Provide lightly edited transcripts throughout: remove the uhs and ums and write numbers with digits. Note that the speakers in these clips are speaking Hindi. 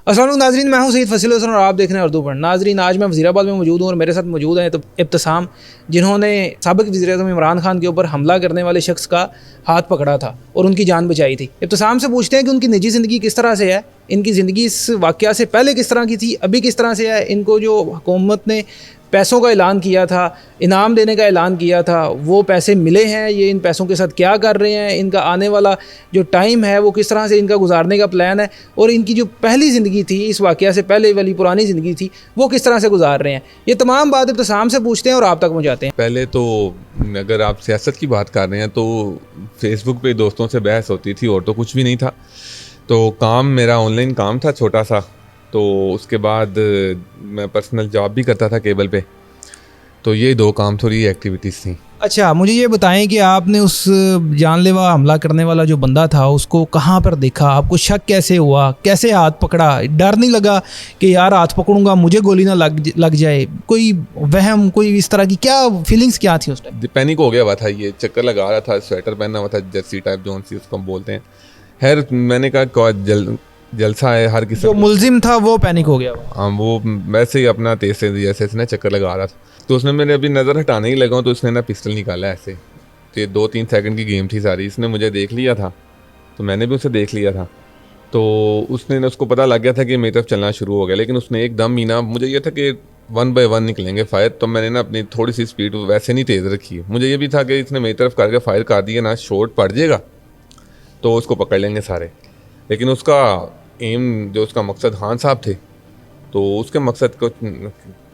अस्सलाम वालेकुम नाज़रीन, मैं हूं सईद फसील हसन और आप देख रहे हैं उर्दू पढ़। नाज़रीन, आज मैं वज़ीराबाद में मौजूद हूं और मेरे साथ मौजूद हैं तो इब्तिसाम, जिन्होंने साबिक़ वज़ीर-ए-आज़म इमरान खान के ऊपर हमला करने वाले शख्स का हाथ पकड़ा था और उनकी जान बचाई थी। इब्तिसाम से पूछते हैं कि उनकी निजी ज़िंदगी किस तरह से है, इनकी ज़िंदगी इस वाक़या से पहले किस तरह की थी, अभी किस तरह से है। इनको जो हुकूमत ने पैसों का ऐलान किया था, इनाम देने का ऐलान किया था, वो पैसे मिले हैं, ये इन पैसों के साथ क्या कर रहे हैं, इनका आने वाला जो टाइम है वो किस तरह से इनका गुजारने का प्लान है, और इनकी जो पहली ज़िंदगी थी, इस वाक़या से पहले वाली पुरानी ज़िंदगी थी, वो किस तरह से गुजार रहे हैं। ये तमाम बात इब्तिसाम से पूछते हैं और आप तक पहुँचाते हैं। पहले तो अगर आप सियासत की बात कर रहे हैं तो फेसबुक पे दोस्तों से बहस होती थी और तो कुछ भी नहीं था। तो काम मेरा ऑनलाइन काम था छोटा सा, तो उसके बाद मैं पर्सनल जॉब भी करता था केबल पे। तो ये दो काम थोड़ी एक्टिविटीज़ थी। अच्छा, मुझे ये बताएं कि आपने उस जानलेवा हमला करने वाला जो बंदा था उसको कहाँ पर देखा, आपको शक कैसे हुआ, कैसे हाथ पकड़ा, डर नहीं लगा कि यार हाथ पकड़ूंगा मुझे गोली ना लग जाए, कोई वहम, कोई इस तरह की क्या फीलिंग्स क्या थी उस टाइम? पैनिक हो गया हुआ था, ये चक्कर लगा रहा था, स्वेटर पहना हुआ था, जर्सी टाइप जोन सी उसको हम बोलते हैं। खैर मैंने कहा जलसा है हर किसी। जो मुलजिम था वो पैनिक हो गया? हाँ, वो वैसे ही अपना तेज से जैसे इसने चक्कर लगा रहा था, तो उसने मेरे अभी नज़र हटाने ही लगा तो उसने ना पिस्टल निकाला ऐसे। तो ये 2-3 सेकंड की गेम थी सारी। इसने मुझे देख लिया था तो मैंने भी उसे देख लिया था, तो उसको पता लग गया था कि मेरी तरफ चलना शुरू हो गया। लेकिन उसने एकदम ही ना, मुझे ये था कि 1 बाय 1 निकलेंगे फायर, तो मैंने ना अपनी थोड़ी सी स्पीड वैसे नहीं तेज़ रखी। मुझे ये भी था कि इसने मेरी तरफ करके फायर कर दिया ना, शॉट पड़ जाएगा तो उसको पकड़ लेंगे सारे। लेकिन उसका एम, जो उसका मकसद खान साहब थे, तो उसके मकसद को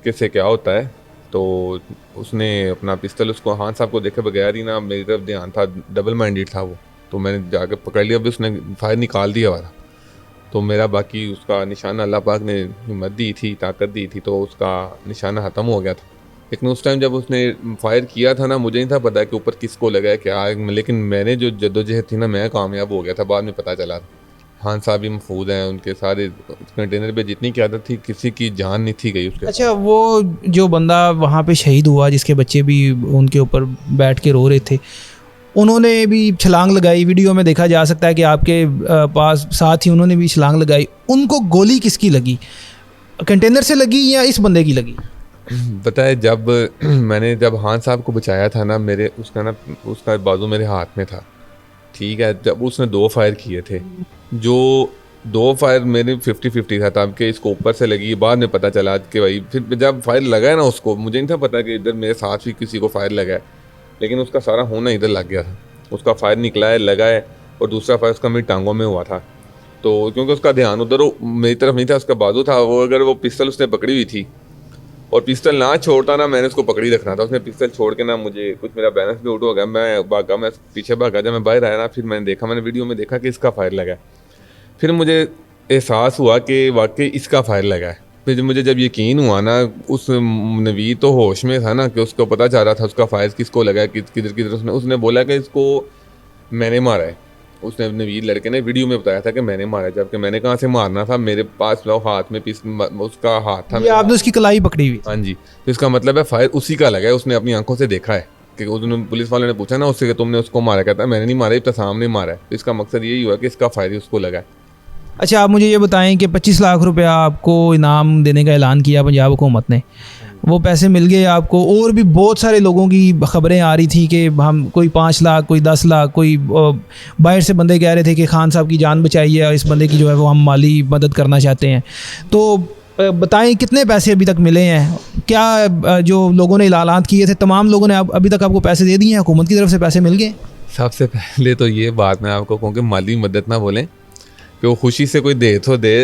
कैसे क्या होता है, तो उसने अपना पिस्टल उसको खान साहब को देखे बगैर ही ना, मेरी तरफ ध्यान था, डबल माइंडेड था वो, तो मैंने जाकर पकड़ लिया। अभी उसने फायर निकाल दिया वाला, तो मेरा बाकी उसका निशाना अल्लाह पाक ने हिम्मत दी थी, ताकत दी थी, तो उसका निशाना ख़त्म हो गया था। लेकिन उस टाइम जब उसने फायर किया था ना, मुझे नहीं था पता कि ऊपर किसको लगा है क्या, लेकिन मैंने जो जद्दोजहद थी ना, मैं कामयाब हो गया था। बाद में पता चला खान साहब भी महफूज हैं, उनके सारे कंटेनर पे जितनी क़यादत थी किसी की जान नहीं थी गई उसके। अच्छा, वो जो बंदा वहाँ पे शहीद हुआ, जिसके बच्चे भी उनके ऊपर बैठ के रो रहे थे, उन्होंने भी छलांग लगाई, वीडियो में देखा जा सकता है कि आपके पास साथ ही उन्होंने भी छलांग लगाई। उनको गोली किसकी लगी, कंटेनर से लगी या इस बंदे की लगी? पता है, जब खान साहब को बचाया था ना, उसका बाजू मेरे हाथ में था, ठीक है। जब उसने 2 फायर किए थे, जो 2 फायर मेरे 50-50 था, तब के इसको ऊपर से लगी। बाद में पता चला कि भाई, फिर जब फायर लगा है ना उसको, मुझे नहीं था पता कि इधर मेरे साथ भी किसी को फायर लगा है, लेकिन उसका सारा होना इधर लग गया था। उसका फायर निकला है, लगा है, और दूसरा फायर उसका मेरी टांगों में हुआ था। तो क्योंकि उसका ध्यान उधर मेरी तरफ नहीं था, उसका बाजू था वो, अगर वो पिस्टल उसने पकड़ी हुई थी और पिस्टल ना छोड़ता ना, मैंने उसको पकड़ी रखना था। उसने पिस्टल छोड़ के ना, मुझे कुछ मेरा बैलेंस भी आउट हो गया, मैं पीछे भागा। जब मैं बाहर आया ना, फिर मैंने वीडियो में देखा कि इसका फायर लगा है। फिर मुझे एहसास हुआ कि वाकई इसका फायर लगा है। फिर मुझे जब यकीन हुआ ना, उस नवीद तो होश में था ना, कि उसको पता चल रहा था उसका फायर किसको लगा है, किधर। उसने बोला कि इसको मैंने मारा है। उसने नवीद लड़के ने वीडियो में बताया था कि मैंने मारा है, जबकि मैंने कहाँ से मारना था, मेरे पास हाथ में उसका हाथ था। ये आपने उसकी कलाई पकड़ी हुई? हाँ जी। तो इसका मतलब है फायर उसी का लगा है, उसने अपनी आंखों से देखा है। कि पुलिस वालों ने पूछा ना उससे कि तुमने उसको मारा, कहता है मैंने नहीं मारा, इब्तिसाम ने मारा है। तो इसका मकसद यही हुआ कि इसका फायर उसको लगा है। अच्छा, आप मुझे ये बताएं कि 25 लाख रुपया आपको इनाम देने का ऐलान किया पंजाब हुकूमत ने, वो पैसे मिल गए आपको? और भी बहुत सारे लोगों की ख़बरें आ रही थी कि हम कोई 5 लाख, कोई 10 लाख, कोई बाहर से बंदे कह रहे थे कि खान साहब की जान बचाई है, इस बंदे की जो है वो हम माली मदद करना चाहते हैं। तो बताएं कितने पैसे अभी तक मिले हैं? क्या जो लोगों ने ऐलान किए थे, तमाम लोगों ने अभी तक आपको पैसे दे दिए हैं? हुकूमत की तरफ से पैसे मिल गए? सबसे पहले तो ये बात मैं आपको कहूँ कि माली मदद ना बोलें, कि वो खुशी से कोई दे तो दे।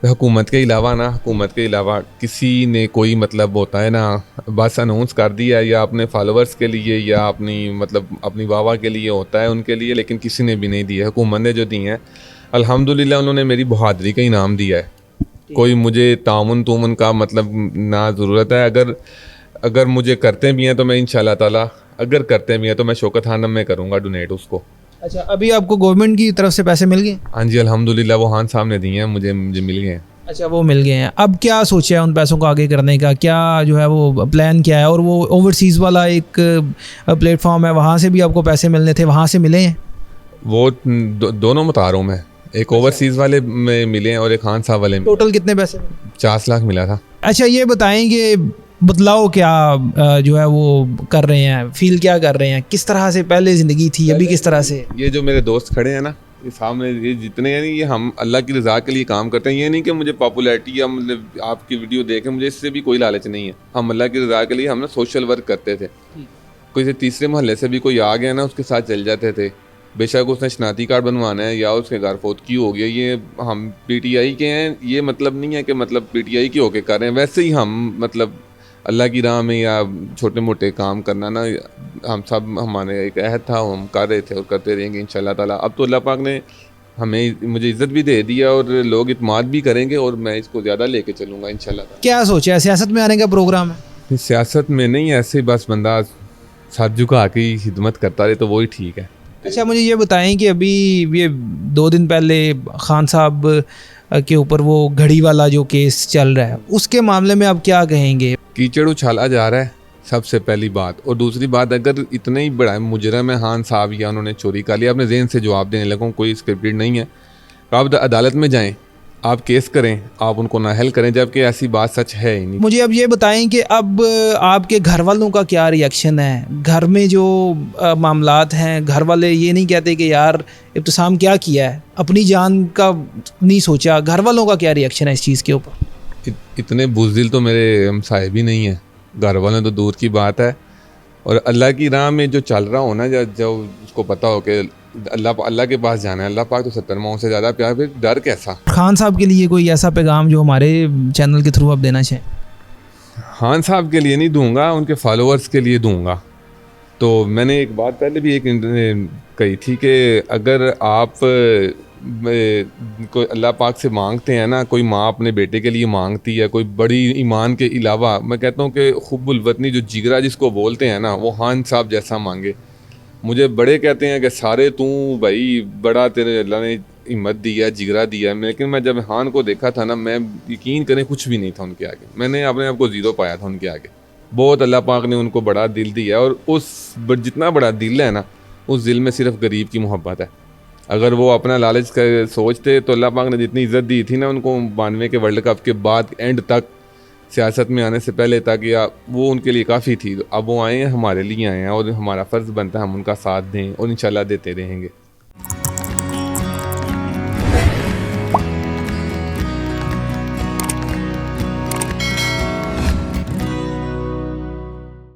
हुकूमत के अलावा किसी ने कोई मतलब होता है ना, बस अनाउंस कर दिया या अपने फॉलोअर्स के लिए या अपनी वाह के लिए होता है उनके लिए, लेकिन किसी ने भी नहीं दिया। हुकूमत ने जो दी हैं अल्हम्दुलिल्लाह, उन्होंने मेरी बहादुरी का इनाम दिया है। कोई मुझे तामुन का ना ज़रूरत है। अगर मुझे करते भी हैं तो मैं इंशाल्लाह ताला, अगर करते भी हैं तो मैं शौकत खानम में करूँगा डोनेट उसको। अच्छा, अभी आपको गवर्नमेंट की तरफ से पैसे मिल गए? हाँ जी, अल्हम्दुलिल्लाह, वो खान साहब ने दिए हैं, मुझे मिल गए हैं। अच्छा, वो मिल गए हैं। अब क्या सोचा है उन पैसों को आगे करने का, क्या जो है वो प्लान क्या है? और वो ओवरसीज़ वाला एक प्लेटफॉर्म है, वहाँ से भी आपको पैसे मिलने थे, वहाँ से मिले हैं? वो दोनों बता रहा हूँ मैं। एक ओवरसीज़ वाले में मिले हैं और एक खान साहब वाले में। टोटल कितने पैसे? 50 लाख मिला था। अच्छा ये बताएंगे बदलाव क्या जो है वो कर रहे हैं, फील क्या कर रहे हैं, किस तरह से पहले ज़िंदगी थी अभी किस तरह से? ये जो मेरे दोस्त खड़े हैं ना, ये सामने, ये जितने हैं, ये हम अल्लाह की रज़ा के लिए काम करते हैं। ये नहीं कि मुझे पॉपुलैरिटी या मतलब आपकी वीडियो देखें, मुझे इससे भी कोई लालच नहीं है। हम अल्लाह की रज़ा के लिए हम ना सोशल वर्क करते थे। कोई से तीसरे मोहल्ले से भी कोई आ गया ना, उसके साथ चल जाते थे। बेशक उसने शनाती कार्ड बनवाना है या उसके घर फौतगी हो गया, ये हम पीटीआई के हैं, ये मतलब नहीं है कि मतलब पीटीआई के होके कर रहे हैं। वैसे ही हम मतलब अल्लाह की राह में या छोटे मोटे काम करना ना, हम सब, हमारे एक अहद था, हम कर रहे थे और करते रहेंगे इंशाल्लाह ताला। अब तो अल्लाह पाक ने हमें, मुझे इज़्ज़त भी दे दिया और लोग इत्माद भी करेंगे और मैं इसको ज़्यादा लेके चलूँगा इंशाल्लाह ताला। क्या सोचा है, सियासत में आने का प्रोग्राम है? सियासत में नहीं, ऐसे बस बंदा सर झुका के ही खिदमत करता रहे तो वही ठीक है। अच्छा मुझे ये बताएं कि अभी ये 2 दिन पहले खान साहब के ऊपर वो घड़ी वाला जो केस चल रहा है, उसके मामले में आप क्या कहेंगे? कीचड़ उछाला जा रहा है सबसे पहली बात, और दूसरी बात, अगर इतना ही बड़ा मुजरम है खान साहब या उन्होंने चोरी कर लिया, अपने ज़हन से जवाब देने लगो, कोई स्क्रिप्टेड नहीं है, तो आप अदालत में जाएं, आप केस करें, आप उनको नाअहल करें, जबकि ऐसी बात सच है ही नहीं। मुझे अब ये बताएं कि अब आपके घर वालों का क्या रिएक्शन है? घर में जो मामलात हैं, घर वाले ये नहीं कहते कि यार इब्तिसाम क्या किया है, अपनी जान का नहीं सोचा? घर वालों का क्या रिएक्शन है इस चीज़ के ऊपर? इतने बुज़दिल तो मेरे हमसाए भी नहीं है, घर वाले तो दूर की बात है। और अल्लाह की राह में जो चल रहा हो ना, जो उसको पता हो कि अल्लाह के पास जाना है, अल्लाह पाक तो 70 माओं से ज़्यादा प्यार, फिर डर कैसा? खान साहब के लिए कोई ऐसा पैगाम जो हमारे चैनल के थ्रू आप देना चाहें? खान साहब के लिए नहीं दूंगा, उनके फॉलोअर्स के लिए दूंगा। तो मैंने एक बात पहले भी एक कही थी कि अगर आप कोई अल्लाह पाक से मांगते हैं ना, कोई माँ अपने बेटे के लिए मांगती है, कोई बड़ी ईमान के अलावा, मैं कहता हूँ कि खुब्बुल वतनी जो जिगरा जिसको बोलते हैं ना, वो खान साहब जैसा मांगे। मुझे बड़े कहते हैं कि सारे तू भाई बड़ा, तेरे अल्लाह ने हिम्मत दी है, जिगरा दिया है, लेकिन मैं जब खान को देखा था ना, मैं यकीन करें कुछ भी नहीं था उनके आगे, मैंने अपने आप को ज़ीरो पाया था उनके आगे। बहुत अल्लाह पाक ने उनको बड़ा दिल दिया, और उस जितना बड़ा दिल है ना, उस दिल में सिर्फ गरीब की मोहब्बत है। अगर वो अपना लालच का सोचते तो अल्लाह पाक ने जितनी इज़्ज़त दी थी ना उनको 92 के वर्ल्ड कप के बाद एंड तक, सियासत में आने से पहले तक, या वो उनके लिए काफ़ी थी। अब वो आए हैं, हमारे लिए आए हैं, और हमारा फ़र्ज़ बनता है हम उनका साथ दें, और इंशाल्लाह देते रहेंगे।